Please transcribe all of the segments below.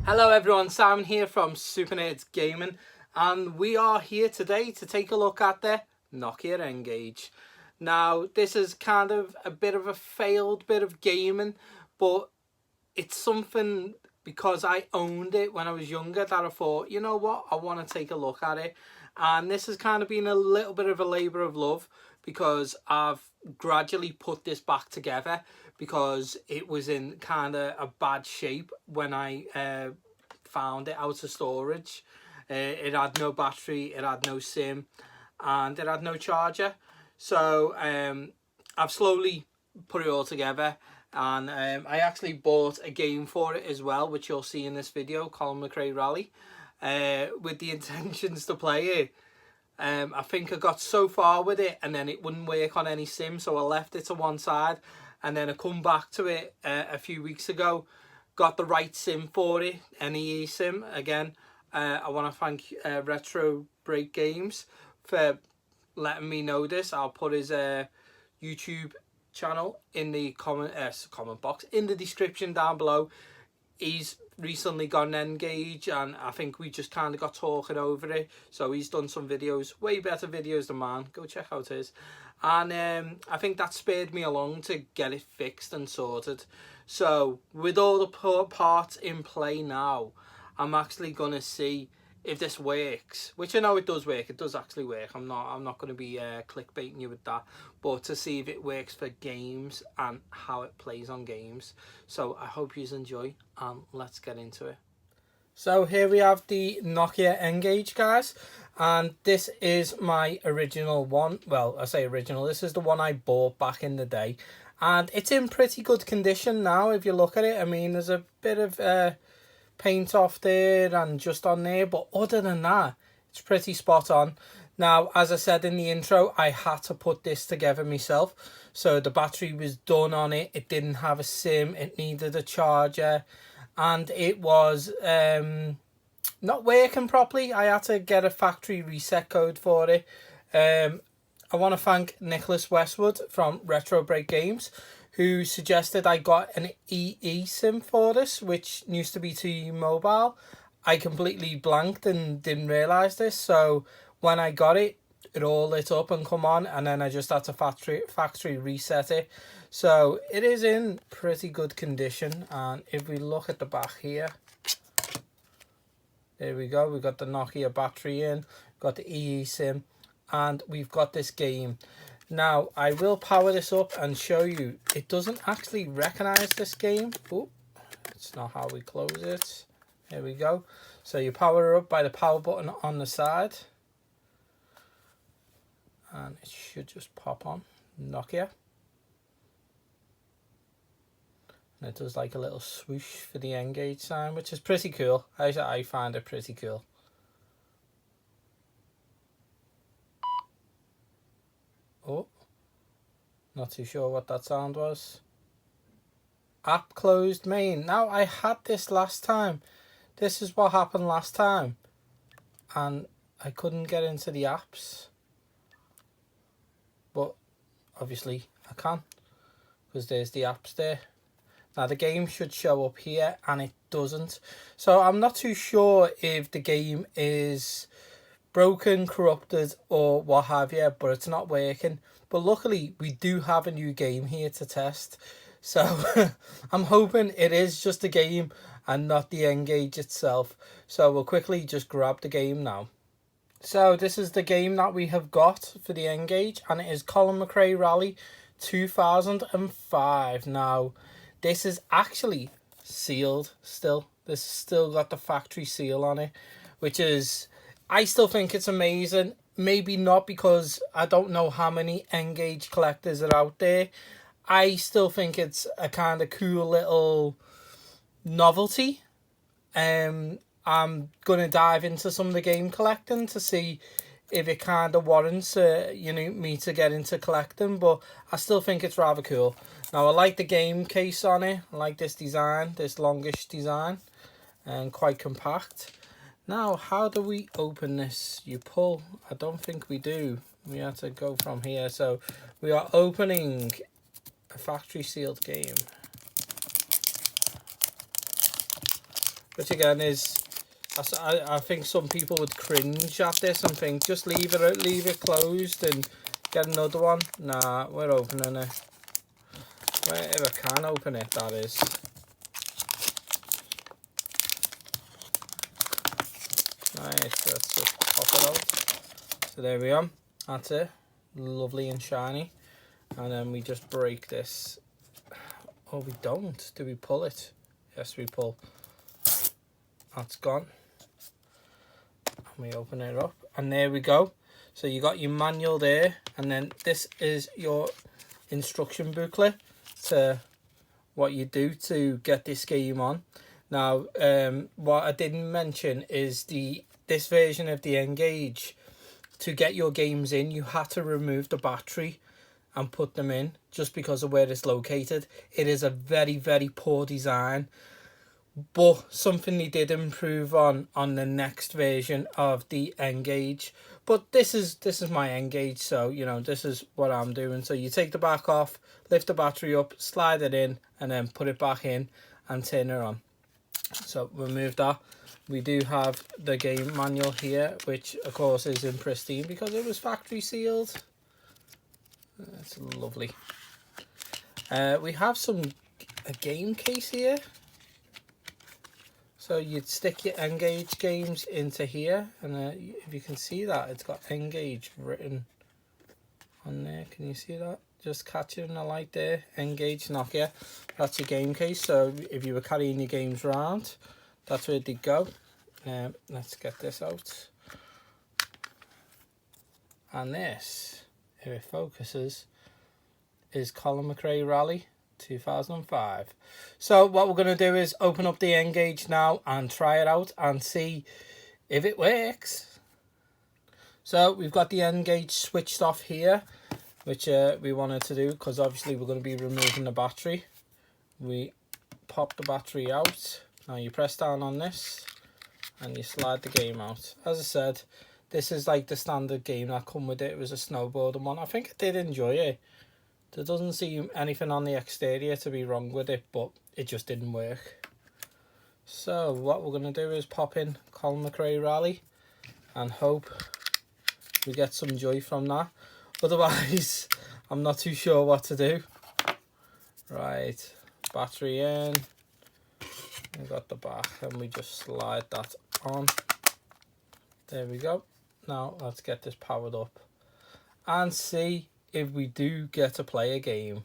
Hello everyone, Simon here from Super Nerds Gaming, and we are here today to take a look at the Nokia N-Gage. Now, this is kind of a bit of a failed bit of gaming, but it's something because I owned it when I was younger that I thought, you know what, I want to take a look at it. And this has kind of been a little bit of a labour of love because I've gradually put this back together because it was in kind of a bad shape when I found it out of storage. It had no battery, it had no SIM, and it had no charger. So I've slowly put it all together, and I actually bought a game for it as well, which you'll see in this video, Colin McRae Rally, with the intentions to play it. I think I got so far with it and then it wouldn't work on any SIM, so I left it to one side, and then I come back to it a few weeks ago, got the right SIM for it, NEE SIM. Again, I want to thank Retro Break Games for letting me know this. I'll put his YouTube channel in the comment box in the description down below. He's recently got an N-Gage, and I think we just kind of got talking over it, so he's done some videos, way better videos than mine. Go check out his. And I think that spurred me along to get it fixed and sorted. So with all the parts in play now, I'm actually gonna see if this works, which I know it does work. It does actually work. I'm not going to be clickbaiting you with that, but to see if it works for games and how it plays on games. So I hope you enjoy, and let's get into it. So here we have the Nokia N-Gage, guys, and this is my original one. Well, I say original, this is the one I bought back in the day, and it's in pretty good condition now if you look at it. I mean, there's a bit of paint off there and just on there, but other than that, it's pretty spot on. Now, as I said in the intro, I had to put this together myself. So the battery was done on it, it didn't have a SIM, it needed a charger, and it was not working properly. I had to get a factory reset code for it. I want to thank Nicholas Westwood from Retro Break Games, who suggested I got an EE SIM for this, which used to be T-Mobile. I completely blanked and didn't realise this, so when I got it, it all lit up and come on, and then I just had to factory reset it. So it is in pretty good condition, and if we look at the back here, there we go, we've got the Nokia battery in, got the EE SIM, and we've got this game. Now, I will power this up and show you. It doesn't actually recognize this game. Oh, it's not how we close it. Here we go. So you power it up by the power button on the side. And it should just pop on. Nokia. And it does like a little swoosh for the N-Gage sign, which is pretty cool. I find it pretty cool. Oh, not too sure what that sound was. App closed main. Now, I had this last time. This is what happened last time. And I couldn't get into the apps. But obviously I can, because there's the apps there. Now the game should show up here, and it doesn't. So I'm not too sure if the game is broken, corrupted, or what have you, but it's not working. But luckily we do have a new game here to test, so I'm hoping it is just a game and not the N-Gage itself. So we'll quickly just grab the game now. So this is the game that we have got for the N-Gage, and it is Colin McRae Rally 2005. Now this is actually sealed still. This has still got the factory seal on it, which is, I still think it's amazing. Maybe not, because I don't know how many N-Gage collectors are out there. I still think it's a kind of cool little novelty. I'm going to dive into some of the game collecting to see if it kind of warrants me to get into collecting, but I still think it's rather cool. Now, I like the game case on it. I like this design, this longish design, and quite compact. Now, how do we open this? You pull. I don't think we do. We have to go from here. So we are opening a factory sealed game. which again is, I think some people would cringe at this and think just leave it closed and get another one. Nah, we're opening it. If I can open it, that is. Nice, let's just pop it out. So there we are. That's it. Lovely and shiny. And then we just break this. Oh, we don't. Do we pull it? Yes, we pull. That's gone. And we open it up. And there we go. So you got your manual there. And then this is your instruction booklet to what you do to get this game on. Now, what I didn't mention is this version of the N-Gage, to get your games in, you had to remove the battery and put them in just because of where it's located. It is a very, very poor design, but something they did improve on the next version of the N-Gage. But this is my N-Gage, so you know, this is what I'm doing. So you take the back off, lift the battery up, slide it in, and then put it back in and turn it on. So remove that. We do have the game manual here, which of course is in pristine because it was factory sealed. That's lovely. We have a game case here. So you'd stick your N-Gage games into here, and if you can see that, it's got N-Gage written on there. Can you see that? Just catch it in the light there. N-Gage Nokia. That's your game case. So if you were carrying your games around, that's where they'd go. Let's get this out. And this, if it focuses, is Colin McRae Rally 2005. So what we're going to do is open up the N-Gage now and try it out and see if it works. So we've got the N-Gage switched off here, which we wanted to do because obviously we're going to be removing the battery. We pop the battery out. Now you press down on this and you slide the game out. As I said, this is like the standard game that come with it. It was a snowboarding one. I think I did enjoy it. There doesn't seem anything on the exterior to be wrong with it, but it just didn't work. So what we're going to do is pop in Colin McRae Rally and hope we get some joy from that. Otherwise, I'm not too sure what to do. Right, battery in. We got the back and we just slide that on. There we go. Now let's get this powered up and see if we do get to play a game,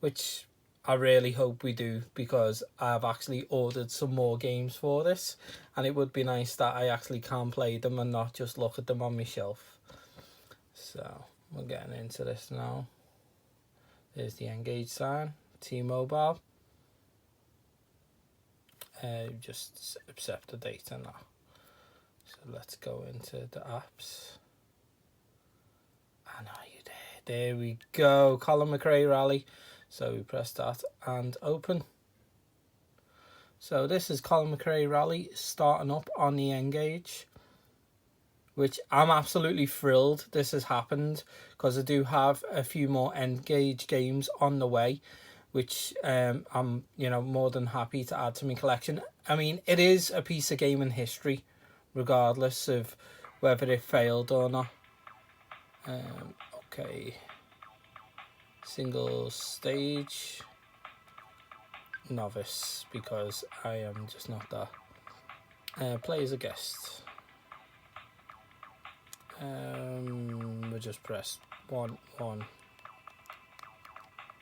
which I really hope we do, because I've actually ordered some more games for this and it would be nice that I actually can play them and not just look at them on my shelf. So we're getting into this now. There's the N-Gage sign, T-Mobile. Just accept the data now. So let's go into the apps. And are you there? There we go, Colin McRae Rally. So we press that and open. So this is Colin McRae Rally starting up on the N-Gage, which I'm absolutely thrilled this has happened, because I do have a few more N-Gage games on the way, which I'm more than happy to add to my collection. I mean, it is a piece of gaming history, regardless of whether it failed or not. Okay, single stage, novice, because I am just not that. Play as a guest. We'll just press one,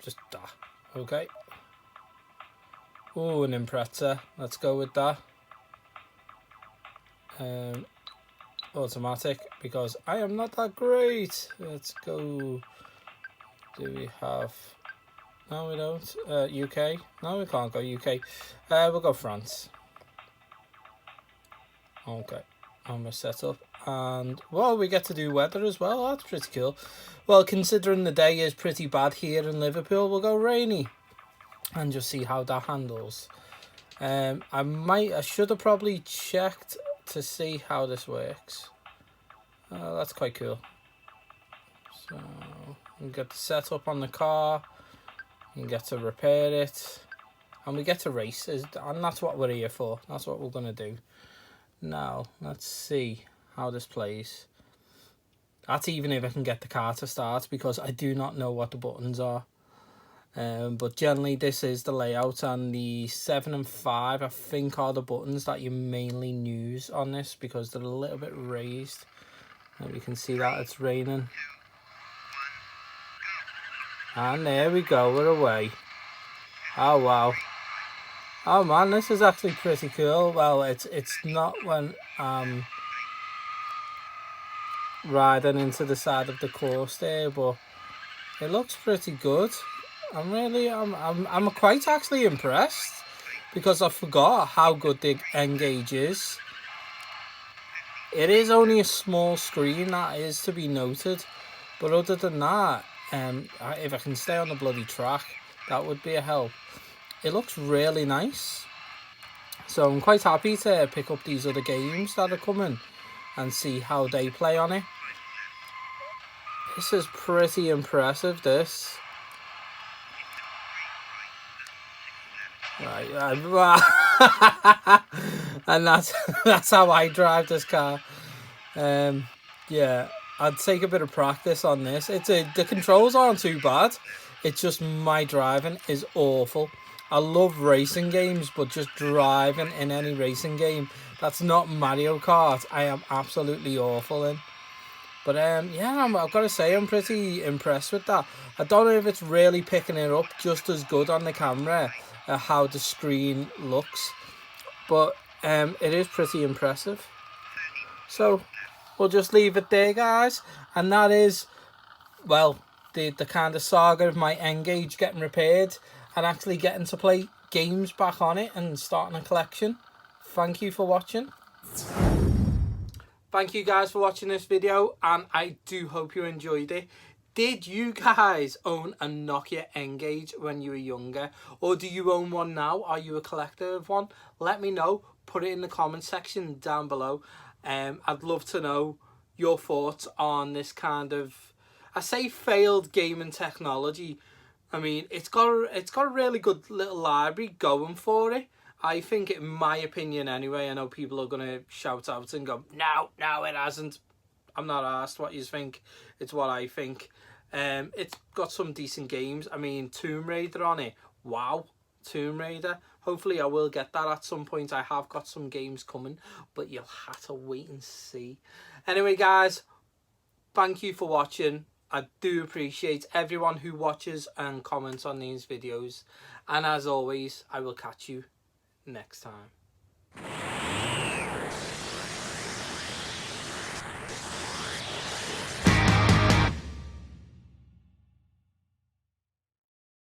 just that. Okay. Oh, an Impreza. Let's go with that. Automatic, because I am not that great. Let's go. Do we have? No, we don't. UK. No, we can't go UK. We'll go France. Okay. And we're set up. And well, we get to do weather as well. That's pretty cool. Well, considering the day is pretty bad here in Liverpool, we'll go rainy and just see how that handles. I should have probably checked to see how this works. That's quite cool. So we get the setup on the car. You get to repair it. and we get to race, and that's what we're here for. That's what we're going to do. Now, let's see how this plays. That's even if I can get the car to start, because I do not know what the buttons are. But generally this is the layout, and the 7 and 5 I think are the buttons that you mainly use on this, because they're a little bit raised. And you can see that it's raining. And there we go, we're away. Oh wow. Oh man, this is actually pretty cool. Well, it's not when riding into the side of the course there, but it looks pretty good. I'm quite actually impressed, because I forgot how good the N-Gage is. It is only a small screen, that is to be noted, but other than that, if I can stay on the bloody track, that would be a help. It looks really nice, so I'm quite happy to pick up these other games that are coming and see how they play on it. This is pretty impressive, this. Right, and that's how I drive this car. Yeah, I'd take a bit of practice on this. The controls aren't too bad. It's just my driving is awful. I love racing games, but just driving in any racing game that's not Mario Kart, I am absolutely awful in. But yeah, I've got to say I'm pretty impressed with that. I don't know if it's really picking it up just as good on the camera, how the screen looks, but it is pretty impressive. So we'll just leave it there, guys, and that is, well, the kind of saga of my N-Gage getting repaired and actually getting to play games back on it and starting a collection. Thank you for watching. Thank you guys for watching this video, and I do hope you enjoyed it. Did you guys own a Nokia N-Gage when you were younger, or do you own one now? Are you a collector of one? Let me know. Put it in the comment section down below. I'd love to know your thoughts on this kind of, I say, failed gaming technology. I mean, it's got a really good little library going for it. I think, in my opinion anyway, I know people are going to shout out and go, no, it hasn't. I'm not asked what you think. It's what I think. It's got some decent games. I mean, Tomb Raider on it. Wow, Tomb Raider. Hopefully I will get that at some point. I have got some games coming, but you'll have to wait and see. Anyway, guys, thank you for watching. I do appreciate everyone who watches and comments on these videos. And as always, I will catch you next time.